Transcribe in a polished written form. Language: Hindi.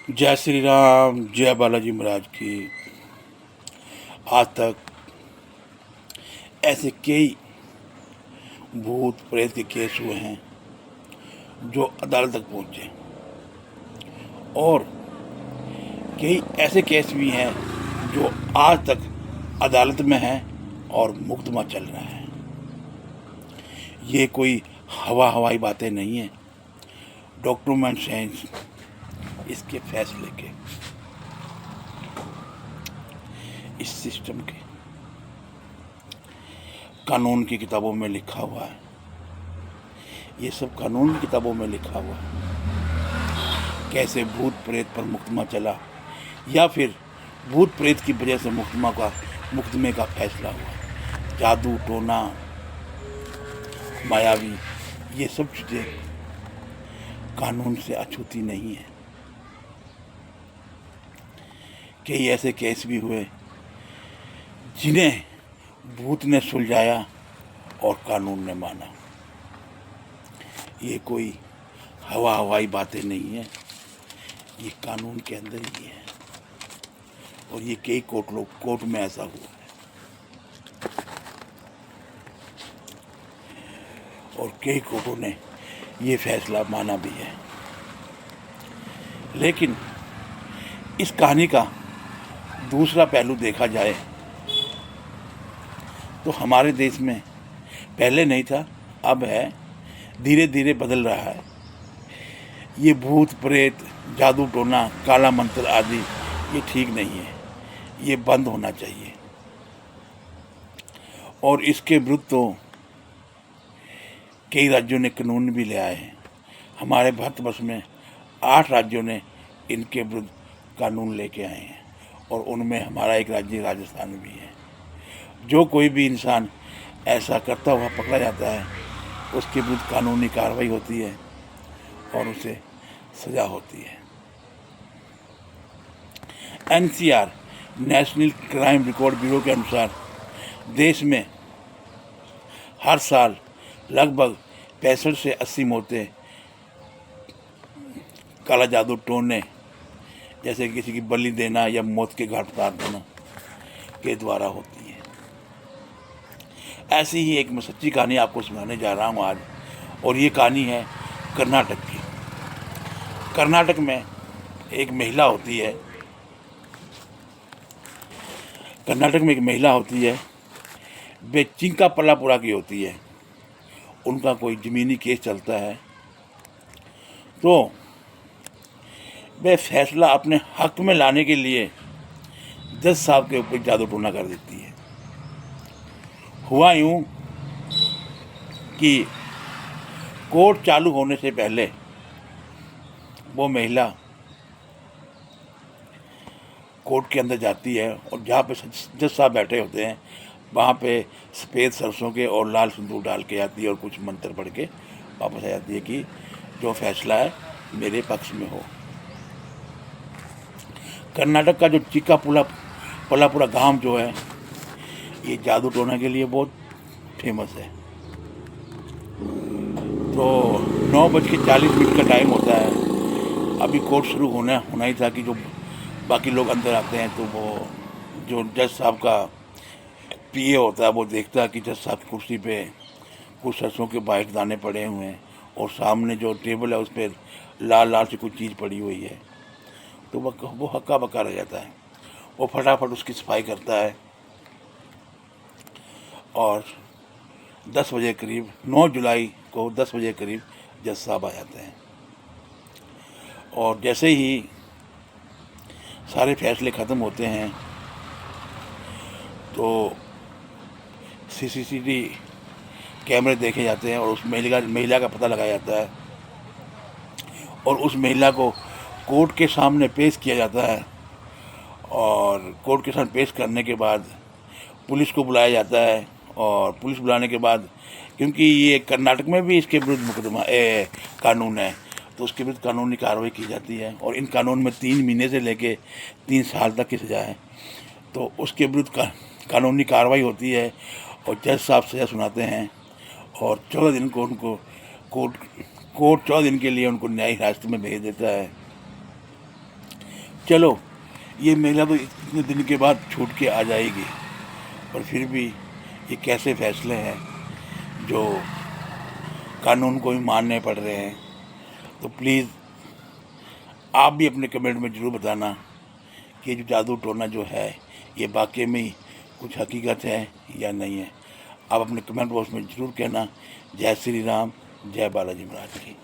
जय श्री राम, जय बालाजी महाराज की। आज तक ऐसे कई भूत प्रेत के केस हुए हैं जो अदालत तक पहुंचे, और कई ऐसे केस भी हैं जो आज तक अदालत में हैं और मुकदमा चल रहा है। ये कोई हवाई बातें नहीं हैं। डॉक्यूमेंट्स हैं इसके फैसले के, इस सिस्टम के। कानून की किताबों में लिखा हुआ है, ये सब कानून की किताबों में लिखा हुआ है। कैसे भूत प्रेत पर मुकदमा चला, या फिर भूत प्रेत की वजह से मुकदमे का फैसला हुआ। जादू टोना मायावी, ये सब चीज़ें कानून से अछूती नहीं है। कई ऐसे केस भी हुए जिन्हें भूत ने सुलझाया और कानून ने माना। ये कोई हवाई बातें नहीं है, ये कानून के अंदर ही है। और ये कई कोर्ट में ऐसा हुआ है, और कई कोर्टों ने ये फैसला माना भी है। लेकिन इस कहानी का दूसरा पहलू देखा जाए तो हमारे देश में पहले नहीं था, अब है, धीरे धीरे बदल रहा है। ये भूत प्रेत, जादू टोना, काला मंत्र आदि ये ठीक नहीं है, ये बंद होना चाहिए। और इसके विरुद्ध तो कई राज्यों ने कानून भी ले आए हैं। हमारे भारतवर्ष में 8 राज्यों ने इनके विरुद्ध कानून लेके आए हैं, और उनमें हमारा एक राज्य राजस्थान भी है। जो कोई भी इंसान ऐसा करता हुआ पकड़ा जाता है, उसके विरुद्ध कानूनी कार्रवाई होती है और उसे सजा होती है। NCR national crime record bureau के अनुसार देश में हर साल लगभग 65 से 80 मौतें काला जादू टोने, जैसे किसी की बलि देना या मौत के घाट उतार देना, के द्वारा होती है। ऐसी ही एक मैं सच्ची कहानी आपको सुनाने जा रहा हूँ आज, और ये कहानी है कर्नाटक की। कर्नाटक में एक महिला होती है, वे चिंकापल्लापुरा की होती है। उनका कोई ज़मीनी केस चलता है, तो वे फैसला अपने हक में लाने के लिए जज साहब के ऊपर जादू टोना कर देती है। हुआ यूं कि कोर्ट चालू होने से पहले वो महिला कोर्ट के अंदर जाती है, और जहाँ पे जज साहब बैठे होते हैं वहाँ पे सफ़ेद सरसों के और लाल सिंदूर डाल के आती है, और कुछ मंत्र पढ़ के वापस आ जाती है कि जो फैसला है मेरे पक्ष में हो। कर्नाटक का जो चिक्कापल्लापुरा गांव जो है, ये जादू टोना के लिए बहुत फेमस है। तो 9:40 का टाइम होता है। अभी कोर्ट शुरू होना ही था कि जो बाकी लोग अंदर आते हैं, तो वो जो जज साहब का PA होता है वो देखता है कि जज साहब की कुर्सी पे कुछ सरसों के बाइट दाने पड़े हुए हैं, और सामने जो टेबल है उस पर लाल लाल से कुछ चीज़ पड़ी हुई है। तो वो हक्का बक्का रह जाता है। वो फटाफट उसकी सफाई करता है, और 10 बजे करीब, 9 जुलाई को 10 बजे करीब जज साहब आ जाते हैं। और जैसे ही सारे फैसले ख़त्म होते हैं, तो CCTV कैमरे देखे जाते हैं, और उस महिला का पता लगाया जाता है, और उस महिला को कोर्ट के सामने पेश किया जाता है। और कोर्ट के सामने पेश करने के बाद पुलिस को बुलाया जाता है, और पुलिस बुलाने के बाद, क्योंकि ये कर्नाटक में भी इसके विरुद्ध कानून है, तो उसके विरुद्ध कानूनी कार्रवाई की जाती है। और इन कानून में 3 महीने से लेके 3 साल तक की सज़ा है। तो उसके विरुद्ध कानूनी कार्रवाई होती है, और जज साहब सज़ा सुनाते हैं, और 14 दिन को उनको कोर्ट 14 दिन के लिए उनको न्यायिक हिरासत में भेज देता है। चलो ये महिला तो इतने दिन के बाद छूट के आ जाएगी, पर फिर भी ये कैसे फैसले हैं जो कानून को भी मानने पड़ रहे हैं। तो प्लीज़ आप भी अपने कमेंट में ज़रूर बताना कि ये जो जादू टोना जो है ये वाकई में ही कुछ हकीकत है या नहीं है। आप अपने कमेंट बॉक्स में ज़रूर कहना। जय श्री राम, जय बालाजी महाराज की।